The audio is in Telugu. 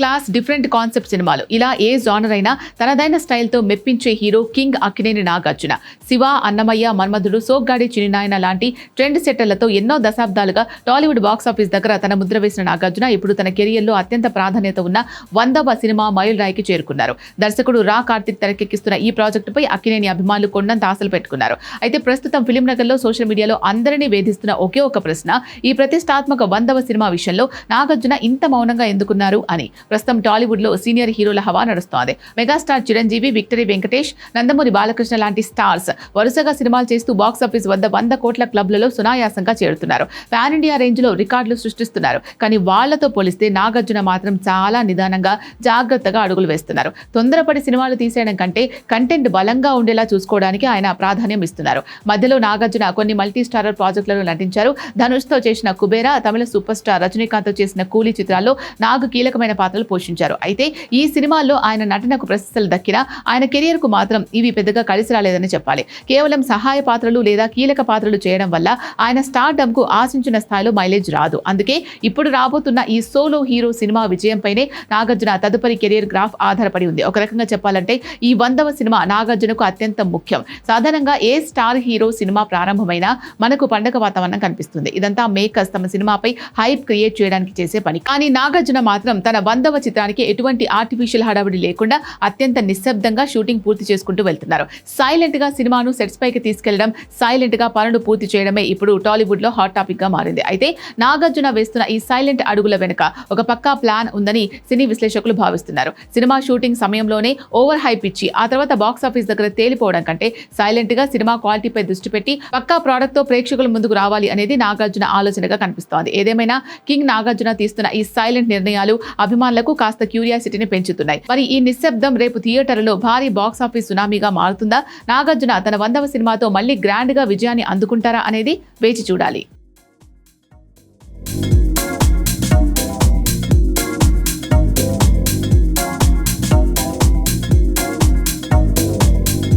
క్లాస్ డిఫరెంట్ కాన్సెప్ట్ సినిమాలు. ఇలా ఏ జానర్ అయినా తనదైన స్టైల్తో మెప్పించే హీరో కింగ్ అక్కినేని నాగార్జున. శివ, అన్నమయ్య, మన్మధుడు, సోగ్గాడి చిన్నినాయన లాంటి ట్రెండ్ సెట్టర్లతో ఎన్నో దశాబ్దాలుగా టాలీవుడ్ బాక్సాఫీస్ దగ్గర తన ముద్ర వేసిన నాగార్జున ఇప్పుడు తన కెరియర్లో అత్యంత ప్రాధాన్యత ఉన్న 100వ సినిమా మైలురాయికి చేరుకున్నారు. దర్శకుడు రా కార్తిక్ తెరకెక్కిస్తున్న ఈ ప్రాజెక్టుపై అక్కినేని అభిమానులు కొండంత ఆశలు పెట్టుకున్నారు. అయితే ప్రస్తుతం ఫిలిం నగర్లో సోషల్ మీడియాలో అందరినీ వేధిస్తున్న ఒకే ఒక ప్రశ్న, ఈ ప్రతిష్టాత్మక 100వ సినిమా విషయంలో నాగార్జున ఇంత మౌనంగా ఎందుకున్నారు అని. ప్రస్తుతం టాలీవుడ్ లో సీనియర్ హీరోల హవా నడుస్తోంది. మెగాస్టార్ చిరంజీవి, విక్టరీ వెంకటేష్, నందమూరి బాలకృష్ణ లాంటి స్టార్స్ వరుసగా సినిమాలు చేస్తూ బాక్సాఫీస్ వద్ద 100 కోట్ల క్లబ్లలో సునాయాసంగా చేరుతున్నారు. పాన్ ఇండియా రేంజ్ లో రికార్డులు సృష్టిస్తున్నారు. కానీ వాళ్లతో పోలిస్తే నాగార్జున మాత్రం చాలా నిదానంగా, జాగ్రత్తగా అడుగులు వేస్తున్నారు. తొందరపడి సినిమాలు తీసేయడం కంటే కంటెంట్ బలంగా ఉండేలా చూసుకోవడానికి ఆయన ప్రాధాన్యం ఇస్తున్నారు. మధ్యలో నాగార్జున కొన్ని మల్టీ స్టారర్ ప్రాజెక్టులలో నటించారు. ధనుష్తో చేసిన కుబేరా, తమిళ సూపర్ స్టార్ రజనీకాంత్తో చేసిన కూలీ చిత్రాల్లో నాగు కీలకమైన పాత్రలు పోషించారు. అయితే ఈ సినిమాల్లో ఆయన నటనకు ప్రశంసలు దక్కినా ఆయన కెరియర్ కు మాత్రం ఇవి పెద్దగా కలిసి రాలేదని చెప్పాలి. కేవలం సహాయ పాత్రలు లేదా కీలక పాత్రలు చేయడం వల్ల ఆయన స్టార్డమ్ కు ఆశించిన స్థాయిలో మైలేజ్ రాదు. అందుకే ఇప్పుడు రాబోతున్న ఈ సోలో హీరో సినిమా విజయంపైనే నాగార్జున తదుపరి కెరియర్ గ్రాఫ్ ఆధారపడి ఉంది. ఒక రకంగా చెప్పాలంటే ఈ 100వ సినిమా నాగార్జునకు అత్యంత ముఖ్యం. సాధారణంగా ఏ స్టార్ హీరో సినిమా ప్రారంభమైనా మనకు పండగ వాతావరణం కనిపిస్తుంది. ఇదంతా మేకర్స్ తమ సినిమాపై హైప్ క్రియేట్ చేయడానికి చేసే పని. కానీ నాగార్జున మాత్రం తన 100వ చిత్రానికి ఎటువంటి ఆర్టిఫిషియల్ హడావిడి లేకుండా అత్యంత నిశ్శబ్దంగా షూటింగ్ పూర్తి చేసుకుంటూ వెళ్తున్నారు. సైలెంట్ గా సినిమాను సెట్స్ పైకి తీసుకెళ్లడం, సైలెంట్ గా పనులు పూర్తి చేయడమే ఇప్పుడు టాలీవుడ్ లో హాట్ టాపిక్ గా మారింది. అయితే నాగార్జున వేస్తున్న ఈ సైలెంట్ అడుగుల వెనుక ఒక పక్కా ప్లాన్ ఉందని సినీ విశ్లేషకులు భావిస్తున్నారు. సినిమా షూటింగ్ సమయంలోనే ఓవర్ హైప్ ఇచ్చి ఆ తర్వాత బాక్సాఫీస్ దగ్గర తేలిపోవడం కంటే సైలెంట్ గా సినిమా క్వాలిటీపై దృష్టి పెట్టి పక్కా ప్రోడక్ట్ తో ప్రేక్షకుల ముందుకు రావాలి అనేది నాగార్జున ఆలోచనగా కనిపిస్తోంది. ఏదేమైనా కింగ్ నాగార్జున తీస్తున్న ఈ సైలెంట్ నిర్ణయాలు అభిమానులకు కాస్త క్యూరియాసిటీని పెంచుతున్నాయి. మరి ఈ నిశ్శబ్దం రేపు థియేటర్లలో భారీ బాక్సాఫీస్ సునామీగా మారుతుందా? నాగార్జున తన 100వ సినిమాతో మళ్ళీ గ్రాండ్ గా విజయాన్ని అందుకుంటారా అనేది వేచి చూడాలి.